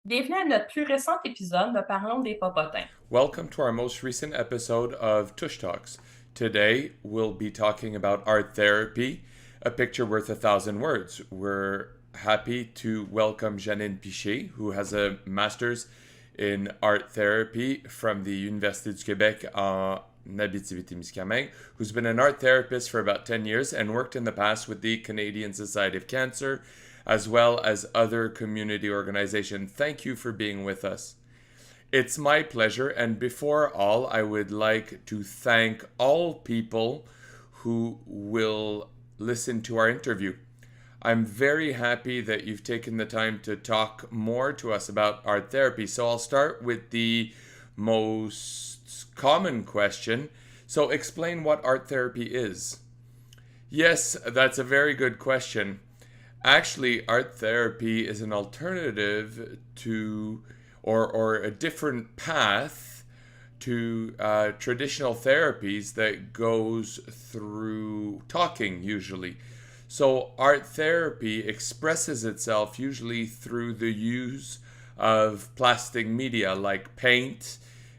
Bienvenue à notre plus récent épisode de Parlons des Popotins. Welcome to our most recent episode of Tush Talks. Today we'll be talking about art therapy, a picture worth a thousand words. We're happy to welcome Janine Piché, who has a master's in art therapy from the Université du Québec en Abitibi-Témiscamingue, who's been an art therapist for about 10 years and worked in the past with the Canadian Society of Cancer, as well as other community organizations. Thank you for being with us. It's my pleasure, and before all, I would like to thank all people who will listen to our interview. I'm very happy that you've taken the time to talk more to us about art therapy. So I'll start with the most common question. So, explain what art therapy is. Yes, that's a very good question. Actually, art therapy is an alternative to, or a different path to traditional therapies that goes through talking usually. So, art therapy expresses itself usually through the use of plastic media like paint,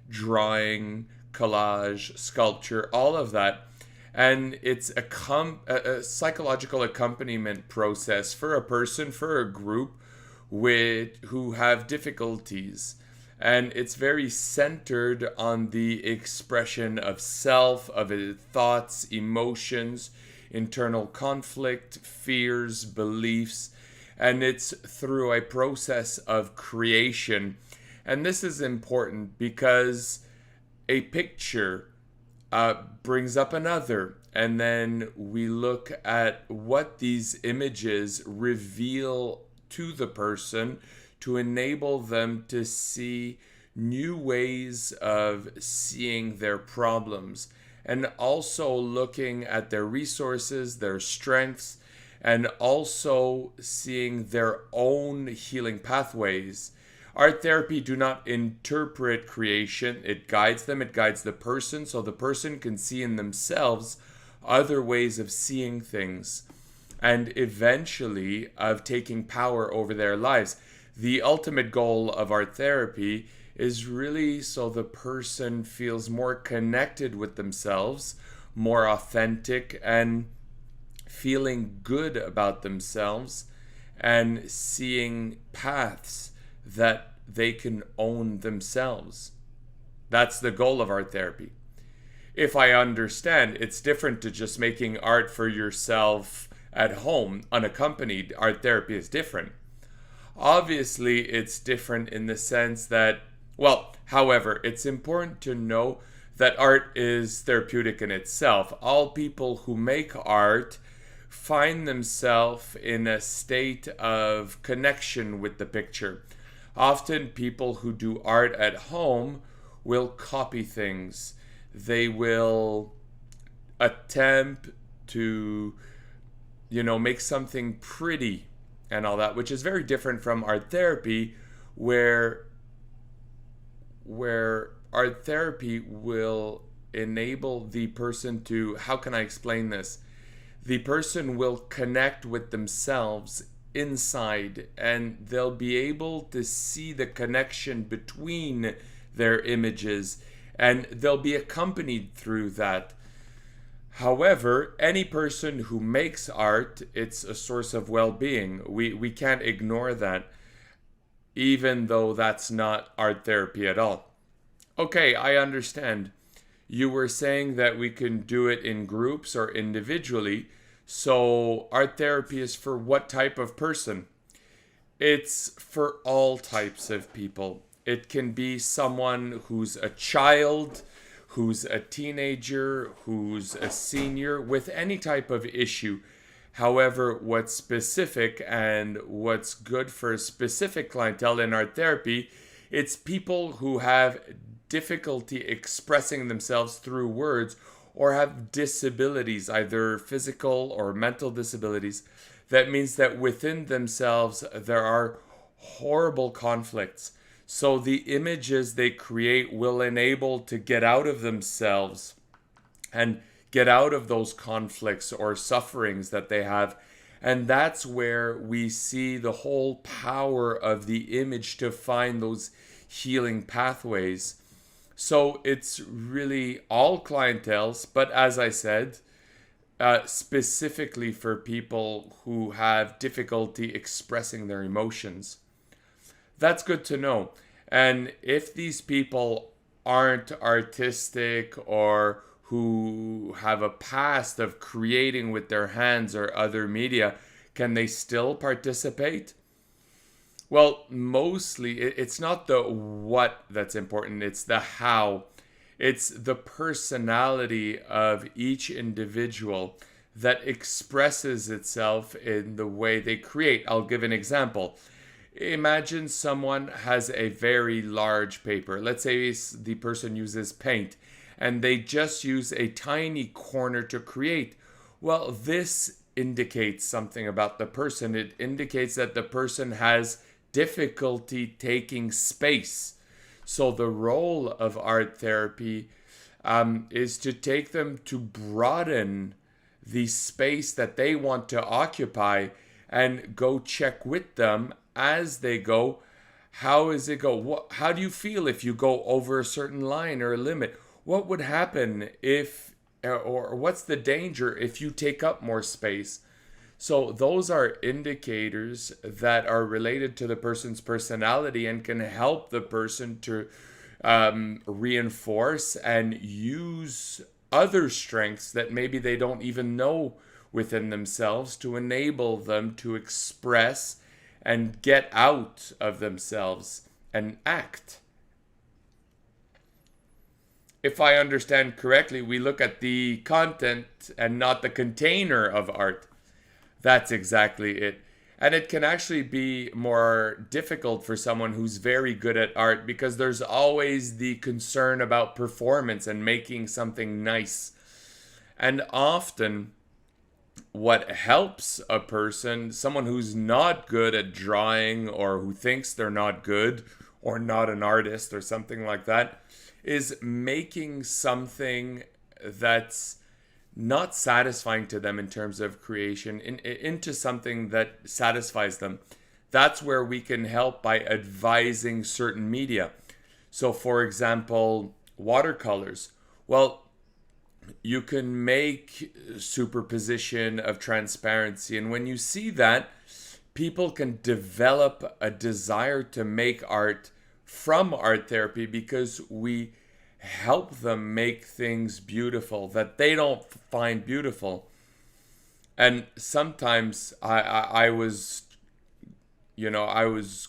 drawing, collage, sculpture, all of that. And it's a psychological accompaniment process for a person, for a group who have difficulties. And it's very centered on the expression of self, of thoughts, emotions, internal conflict, fears, beliefs. And it's through a process of creation. And this is important because a picture brings up another. And then we look at what these images reveal to the person to enable them to see new ways of seeing their problems and also looking at their resources, their strengths, and also seeing their own healing pathways. Art therapy do not interpret creation. It guides them, it guides the person so the person can see in themselves other ways of seeing things and eventually of taking power over their lives. The ultimate goal of art therapy is really so the person feels more connected with themselves, more authentic, and feeling good about themselves and seeing paths that they can own themselves. That's the goal of art therapy. If I understand, it's different to just making art for yourself at home, unaccompanied. Art therapy is different. Obviously, it's different in the sense that, well, however, it's important to know that art is therapeutic in itself. All people who make art find themselves in a state of connection with the picture. Often, people who do art at home will copy things. They will attempt to, make something pretty and all that, which is very different from art therapy, where art therapy will enable the person to, how can I explain this? The person will connect with themselves inside and they'll be able to see the connection between their images and they'll be accompanied through that. However, any person who makes art, it's a source of well-being. We can't ignore that, even though that's not art therapy at all. Okay, I understand. You were saying that we can do it in groups or individually. So, art therapy is for what type of person? It's for all types of people. It can be someone who's a child, who's a teenager, who's a senior, with any type of issue. However, what's specific and what's good for a specific clientele in art therapy, it's people who have difficulty expressing themselves through words or have disabilities, either physical or mental disabilities. That means that within themselves there are horrible conflicts. So the images they create will enable to get out of themselves and get out of those conflicts or sufferings that they have And that's where we see the whole power of the image to find those healing pathways. So it's really all clienteles, but as I said, specifically for people who have difficulty expressing their emotions. That's good to know. And if these people aren't artistic or who have a past of creating with their hands or other media, can they still participate? Well, mostly it's not the what that's important, it's the how. It's the personality of each individual that expresses itself in the way they create. I'll give an example. Imagine someone has a very large paper. Let's say the person uses paint and they just use a tiny corner to create. Well, this indicates something about the person. It indicates that the person has difficulty taking space. So the role of art therapy is to take them to broaden the space that they want to occupy and go check with them as they go. How is it go? How do you feel if you go over a certain line or a limit? What would happen if, or what's the danger if you take up more space? So those are indicators that are related to the person's personality and can help the person to reinforce and use other strengths that maybe they don't even know within themselves to enable them to express and get out of themselves and act. If I understand correctly, we look at the content and not the container of art. That's exactly it. And it can actually be more difficult for someone who's very good at art because there's always the concern about performance and making something nice. And often, what helps a person, someone who's not good at drawing or who thinks they're not good or not an artist or something like that, is making something that's not satisfying to them in terms of creation into something that satisfies them. That's where we can help by advising certain media. So for example, watercolors. Well, you can make superposition of transparency, and when you see that, people can develop a desire to make art from art therapy because we help them make things beautiful that they don't find beautiful. And sometimes I was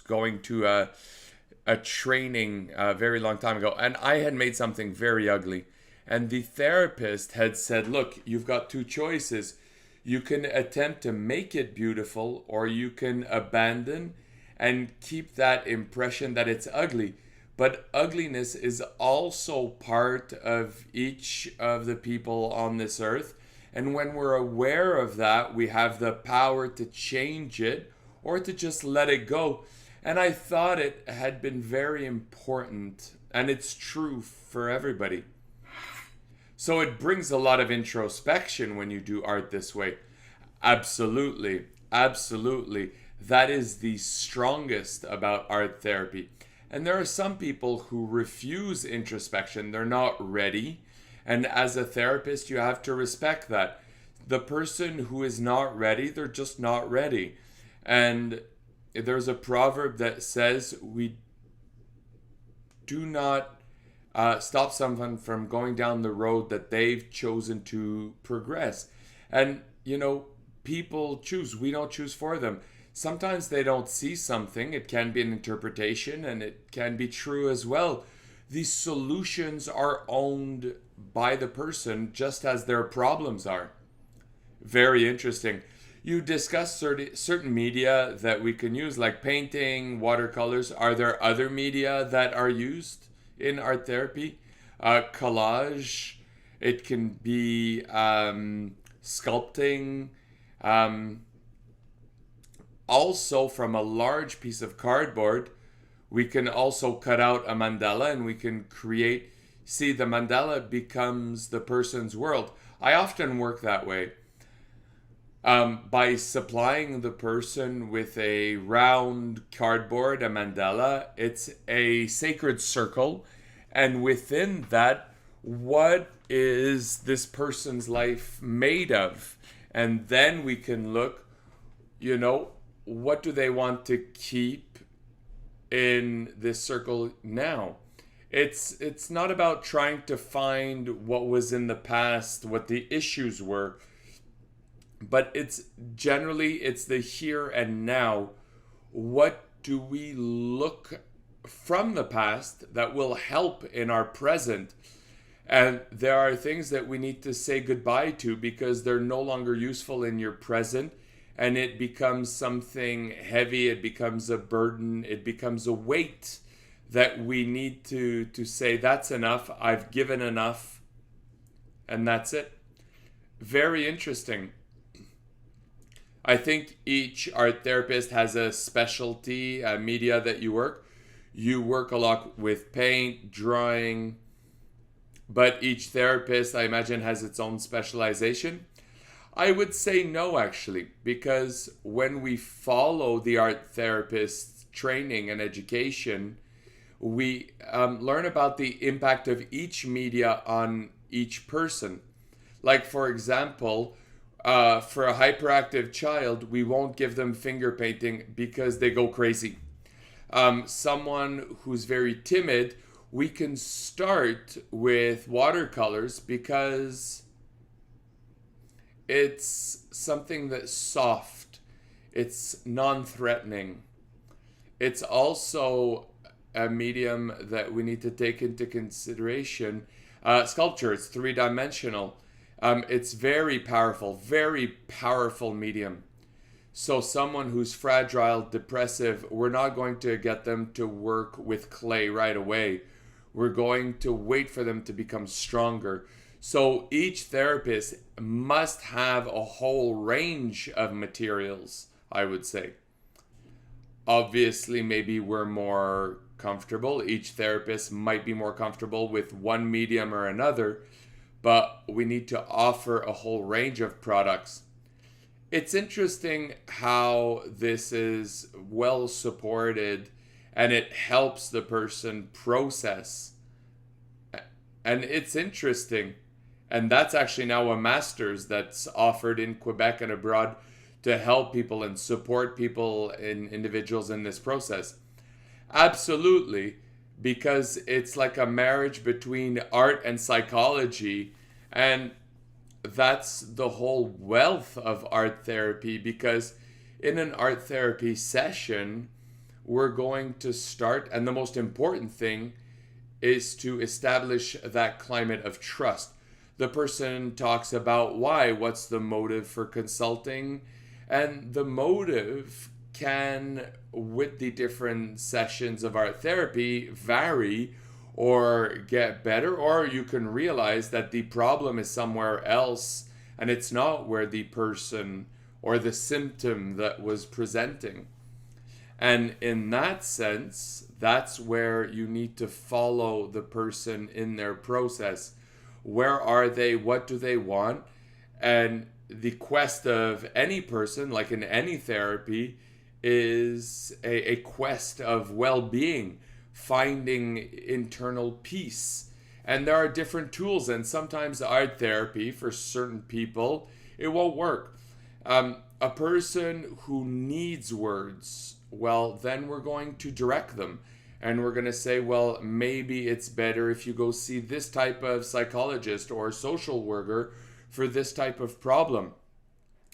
going to a training a very long time ago, and I had made something very ugly, and the therapist had said, look, you've got two choices. You can attempt to make it beautiful, or you can abandon and keep that impression that it's ugly. But ugliness is also part of each of the people on this earth. And when we're aware of that, we have the power to change it or to just let it go. And I thought it had been very important, and it's true for everybody. So it brings a lot of introspection when you do art this way. Absolutely, absolutely. That is the strongest about art therapy. And there are some people who refuse introspection. They're not ready. And as a therapist, you have to respect that. The person who is not ready, they're just not ready. And there's a proverb that says we do not stop someone from going down the road that they've chosen to progress. And, people choose. We don't choose for them. Sometimes they don't see something. It can be an interpretation, and it can be true as well. These solutions are owned by the person just as their problems are. Very interesting. You discussed certain media that we can use, like painting, watercolors. Are there other media that are used in art therapy? Collage. It can be sculpting. Also, from a large piece of cardboard, we can also cut out a mandala and we can create. See, the mandala becomes the person's world. I often work that way. By supplying the person with a round cardboard, a mandala, it's a sacred circle. And within that, what is this person's life made of? And then we can look, you know, what do they want to keep in this circle now? It's not about trying to find what was in the past, what the issues were, but it's the here and now. What do we look from the past that will help in our present? And there are things that we need to say goodbye to because they're no longer useful in your present, and it becomes something heavy, it becomes a burden, it becomes a weight that we need to say, that's enough, I've given enough, and that's it. Very interesting. I think each art therapist has a specialty, a media that you work. You work a lot with paint, drawing, but each therapist, I imagine, has its own specialization. I would say no, actually, because when we follow the art therapist's training and education, we learn about the impact of each media on each person. Like, for example, for a hyperactive child, we won't give them finger painting because they go crazy. Someone who's very timid, we can start with watercolors because it's something that's soft, it's non-threatening. It's also a medium that we need to take into consideration. Sculpture, it's three-dimensional. It's very powerful medium. So someone who's fragile, depressive, we're not going to get them to work with clay right away. We're going to wait for them to become stronger. So each therapist must have a whole range of materials, I would say. Obviously, maybe we're more comfortable. Each therapist might be more comfortable with one medium or another, but we need to offer a whole range of products. It's interesting how this is well supported and it helps the person process. And it's interesting. And that's actually now a master's that's offered in Quebec and abroad to help people and support people and individuals in this process. Absolutely, because it's like a marriage between art and psychology, and that's the whole wealth of art therapy, because in an art therapy session, we're going to start, and the most important thing is to establish that climate of trust. The person talks about why, what's the motive for consulting, and the motive can, with the different sessions of art therapy, vary or get better, or you can realize that the problem is somewhere else and it's not where the person or the symptom that was presenting. And in that sense, that's where you need to follow the person in their process. Where are they? What do they want? And the quest of any person, like in any therapy, is a quest of well-being, finding internal peace. And there are different tools, and sometimes art therapy, for certain people, it won't work. A person who needs words, well, then we're going to direct them. And we're going to say, well, maybe it's better if you go see this type of psychologist or social worker for this type of problem.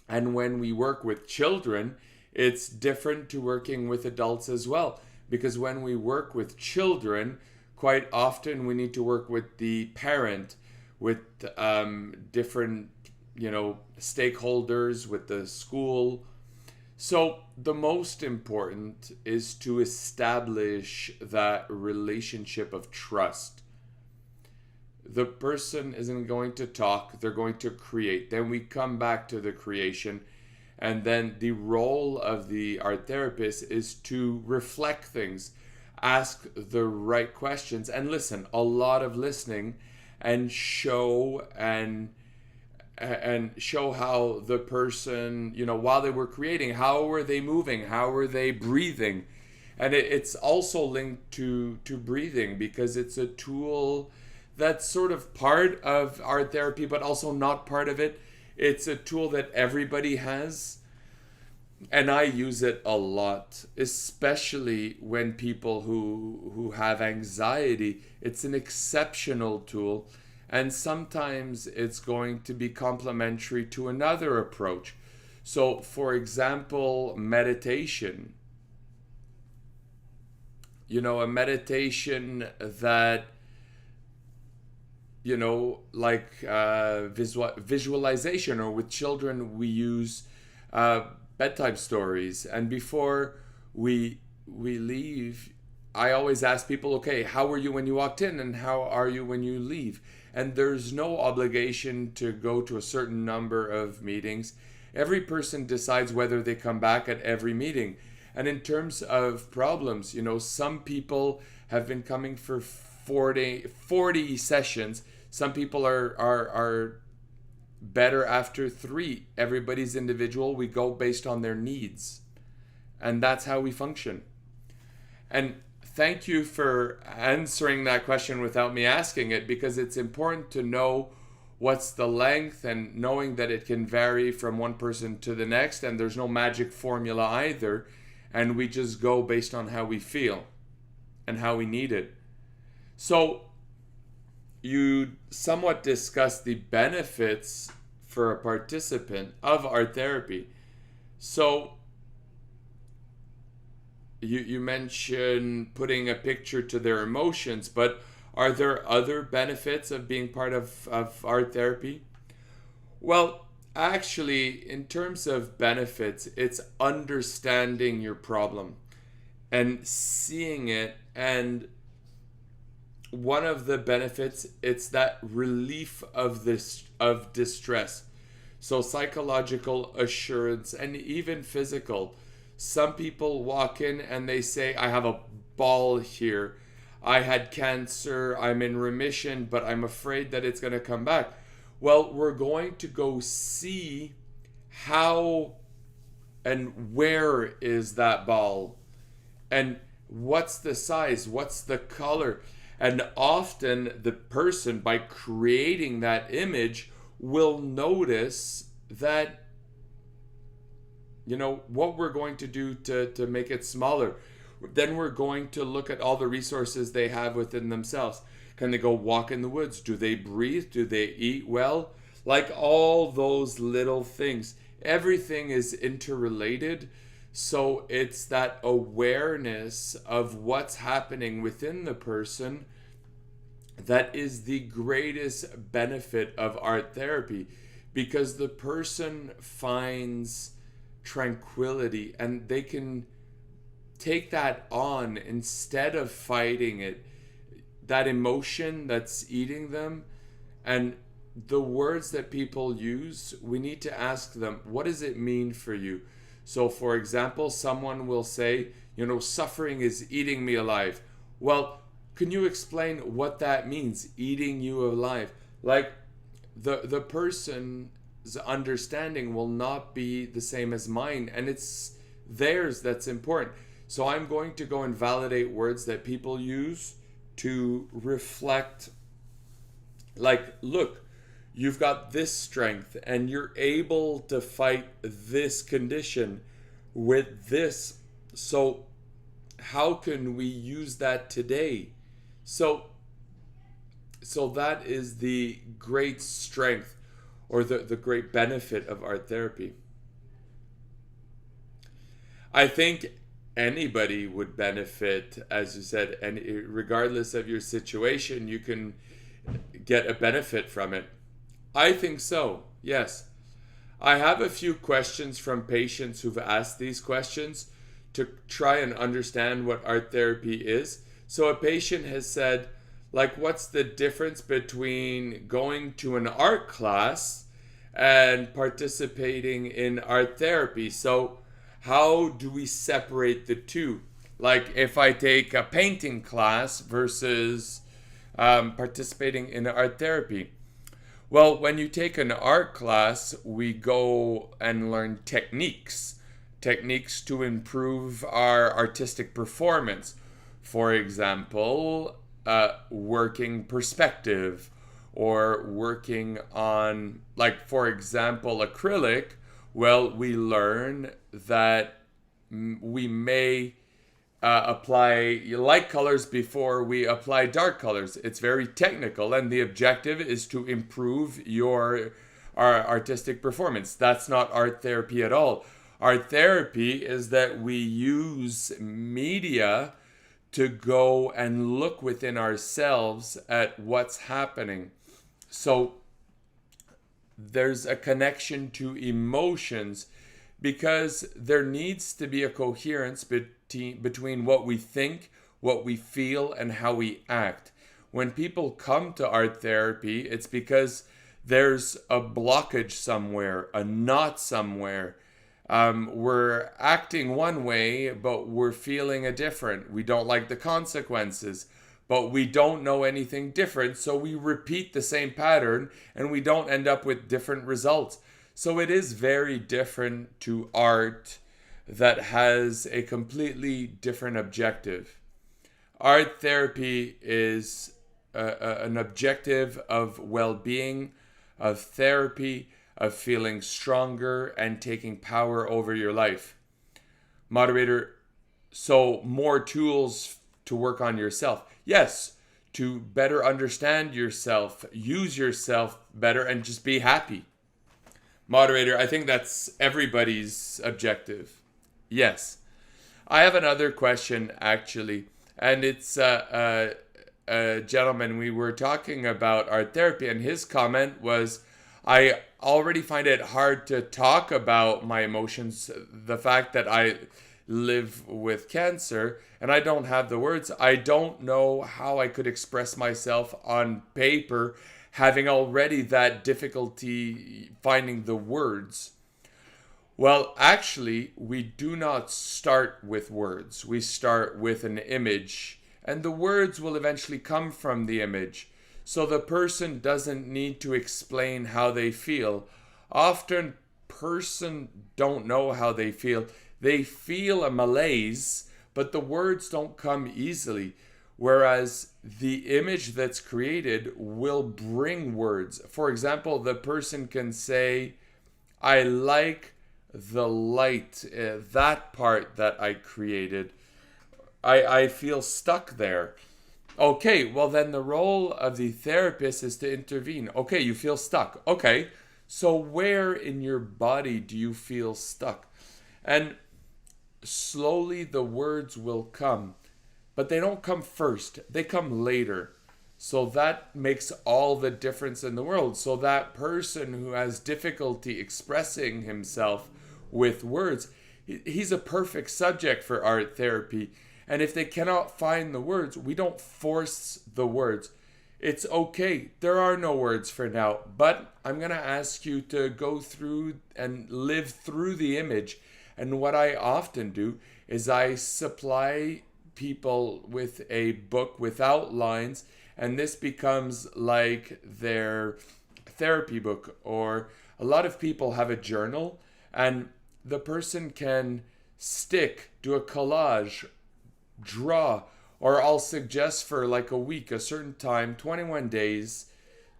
And when we work with children, it's different to working with adults as well. Because when we work with children, quite often we need to work with the parent, with different, stakeholders, with the school. So the most important is to establish that relationship of trust. The person isn't going to talk, they're going to create. Then we come back to the creation. And then the role of the art therapist is to reflect things, ask the right questions, and listen. A lot of listening, and show and show how the person, while they were creating, how were they moving, how were they breathing. And it's also linked to breathing, because it's a tool that's sort of part of art therapy but also not part of it. It's a tool that everybody has, and I use it a lot, especially when people who have anxiety. It's an exceptional tool, and sometimes it's going to be complementary to another approach. So, for example, meditation. A meditation that, like visualization, or with children we use bedtime stories. And before we leave, I always ask people, okay, how were you when you walked in, and how are you when you leave? And there's no obligation to go to a certain number of meetings. Every person decides whether they come back at every meeting. And in terms of problems, some people have been coming for 40 sessions. Some people are better after 3. Everybody's individual. We go based on their needs. And that's how we function. And thank you for answering that question without me asking it, because it's important to know what's the length, and knowing that it can vary from one person to the next, and there's no magic formula either. And we just go based on how we feel and how we need it. So you somewhat discussed the benefits for a participant of art therapy. So you mentioned putting a picture to their emotions, but are there other benefits of being part of art therapy? Well, actually, in terms of benefits, it's understanding your problem and seeing it. And one of the benefits, it's that relief of distress. So psychological assurance, and even physical. Some people walk in and they say, I have a ball here. I had cancer. I'm in remission, but I'm afraid that it's going to come back. Well, we're going to go see how and where is that ball, and what's the size, what's the color. And often the person, by creating that image, will notice that, what we're going to do to make it smaller. Then we're going to look at all the resources they have within themselves. Can they go walk in the woods? Do they breathe? Do they eat well? Like all those little things. Everything is interrelated. So it's that awareness of what's happening within the person that is the greatest benefit of art therapy, because the person finds tranquility and they can take that on instead of fighting it, that emotion that's eating them. And the words that people use, we need to ask them, what does it mean for you? So for example, someone will say, suffering is eating me alive. Well, can you explain what that means, eating you alive? Like the person's understanding will not be the same as mine, and it's theirs that's important. So I'm going to go and validate words that people use to reflect, like, look, you've got this strength and you're able to fight this condition with this. So how can we use that today? So that is the great strength, or the great benefit of art therapy. I think anybody would benefit, as you said, and regardless of your situation, you can get a benefit from it. I think so, yes. I have a few questions from patients who've asked these questions to try and understand what art therapy is. So a patient has said, like, what's the difference between going to an art class and participating in art therapy? So how do we separate the two? Like, if I take a painting class versus participating in art therapy. Well, when you take an art class, we go and learn techniques to improve our artistic performance. For example, working perspective or working on, like, for example, acrylic. Well, we learn that we may apply light colors before we apply dark colors. It's very technical, and the objective is to improve your artistic performance. That's not art therapy at all. Art therapy is that we use media to go and look within ourselves at what's happening. So there's a connection to emotions because there needs to be a coherence between what we think, what we feel, and how we act. When people come to art therapy, it's because there's a blockage somewhere, a knot somewhere. We're acting one way, but we're feeling a different. We don't like the consequences, but we don't know anything different, so we repeat the same pattern and we don't end up with different results. So it is very different to art that has a completely different objective. Art therapy is an objective of well-being, of therapy, of feeling stronger and taking power over your life. Moderator, so more tools to work on yourself. Yes, to better understand yourself, use yourself better, and just be happy. Moderator, I think that's everybody's objective. Yes. I have another question, actually, and it's a gentleman. We were talking about art therapy, and his comment was, I already find it hard to talk about my emotions, the fact that I live with cancer and I don't have the words. I don't know how I could express myself on paper, having already that difficulty finding the words. Well, actually, we do not start with words. We start with an image, and the words will eventually come from the image. So the person doesn't need to explain how they feel. Often, person don't know how they feel. They feel a malaise, but the words don't come easily. Whereas the image that's created will bring words. For example, the person can say, I like the light, that part that I created. I feel stuck there. Okay, well then the role of the therapist is to intervene. Okay, you feel stuck. Okay, so where in your body do you feel stuck? And slowly the words will come, but they don't come first. They come later. So that makes all the difference in the world. So that person who has difficulty expressing himself with words, he's a perfect subject for art therapy. And if they cannot find the words, we don't force the words. It's okay. There are no words for now, but I'm going to ask you to go through and live through the image. And what I often do is I supply people with a book with outlines, and this becomes like their therapy book. Or a lot of people have a journal, and the person can do a collage, draw, or I'll suggest for like a week, a certain time, 21 days,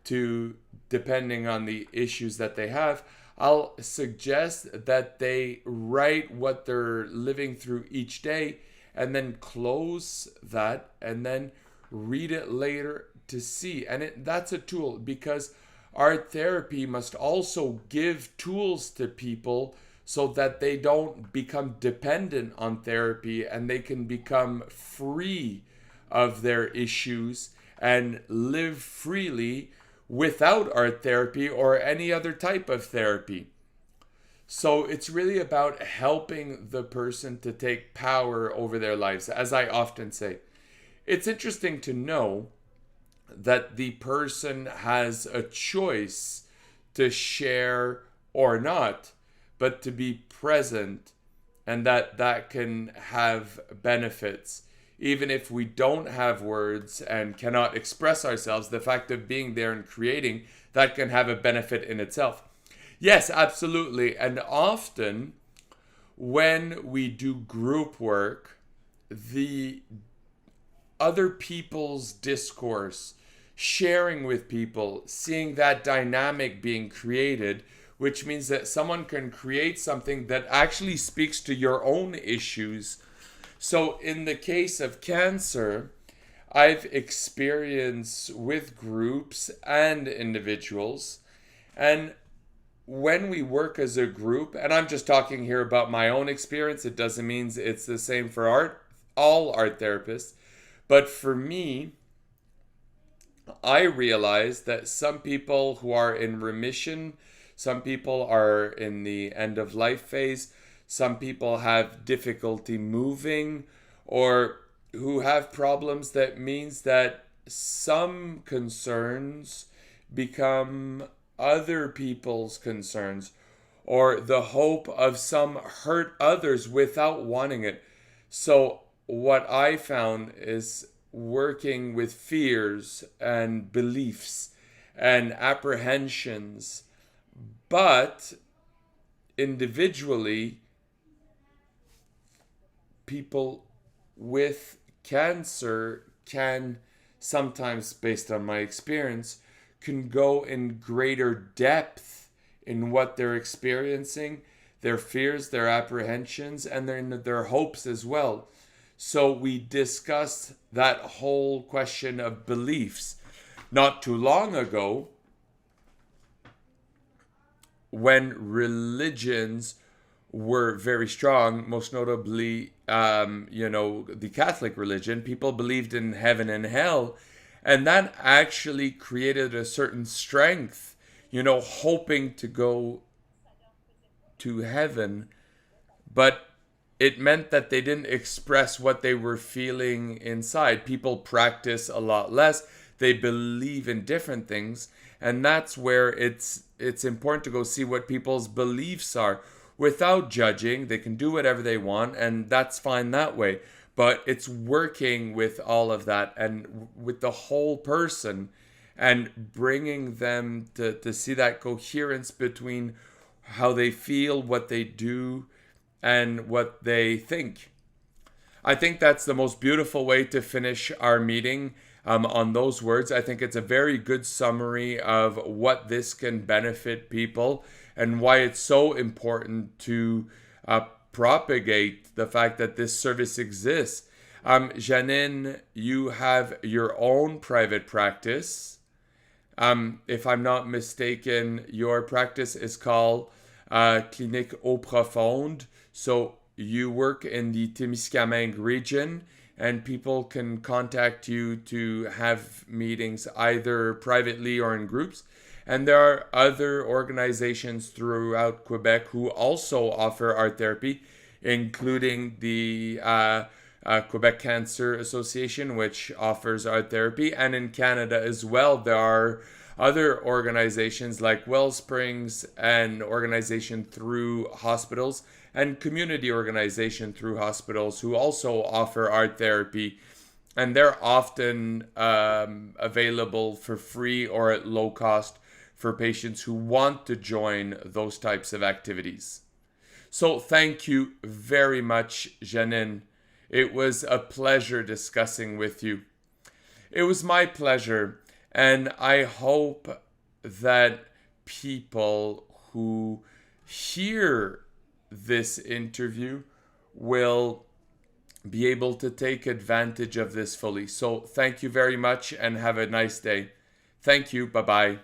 to, depending on the issues that they have, I'll suggest that they write what they're living through each day and then close that and then read it later to see. And that's a tool, because art therapy must also give tools to people so that they don't become dependent on therapy and they can become free of their issues and live freely without art therapy or any other type of therapy. So it's really about helping the person to take power over their lives, as I often say. It's interesting to know that the person has a choice to share or not, but to be present, and that can have benefits. even if we don't have words and cannot express ourselves, the fact of being there and creating, that can have a benefit in itself. Yes, absolutely. And often when we do group work, the other people's discourse, sharing with people, seeing that dynamic being created, which means that someone can create something that actually speaks to your own issues. So in the case of cancer, I've experienced with groups and individuals, and when we work as a group, and I'm just talking here about my own experience, it doesn't mean it's the same for all art therapists, but for me, I realized that some people who are in remission, some people are in the end of life phase, some people have difficulty moving, or who have problems that means that some concerns become other people's concerns, or the hope of some hurt others without wanting it. So what I found is working with fears and beliefs and apprehensions, but individually, people with cancer can sometimes, based on my experience, can go in greater depth in what they're experiencing, their fears, their apprehensions, and their hopes as well. So we discussed that whole question of beliefs. Not too long ago, when religions were very strong, most notably, the Catholic religion, people believed in heaven and hell. And that actually created a certain strength, hoping to go to heaven. But it meant that they didn't express what they were feeling inside. People practice a lot less. They believe in different things. And that's where it's important to go see what people's beliefs are without judging. They can do whatever they want, and that's fine that way. But it's working with all of that and with the whole person and bringing them to see that coherence between how they feel, what they do, and what they think. I think that's the most beautiful way to finish our meeting on those words. I think it's a very good summary of what this can benefit people and why it's so important to propagate the fact that this service exists. Janine, you have your own private practice. If I'm not mistaken, your practice is called Clinique Eau Profonde. So you work in the Témiscamingue region, and people can contact you to have meetings either privately or in groups. And there are other organizations throughout Quebec who also offer art therapy, including the Quebec Cancer Association, which offers art therapy. And in Canada as well, there are other organizations like Wellsprings, an organization through hospitals, and community organization through hospitals who also offer art therapy. And they're often available for free or at low cost for patients who want to join those types of activities. So thank you very much, Janine. It was a pleasure discussing with you. It was my pleasure, and I hope that people who hear this interview will be able to take advantage of this fully. So thank you very much and have a nice day. Thank you. Bye-bye.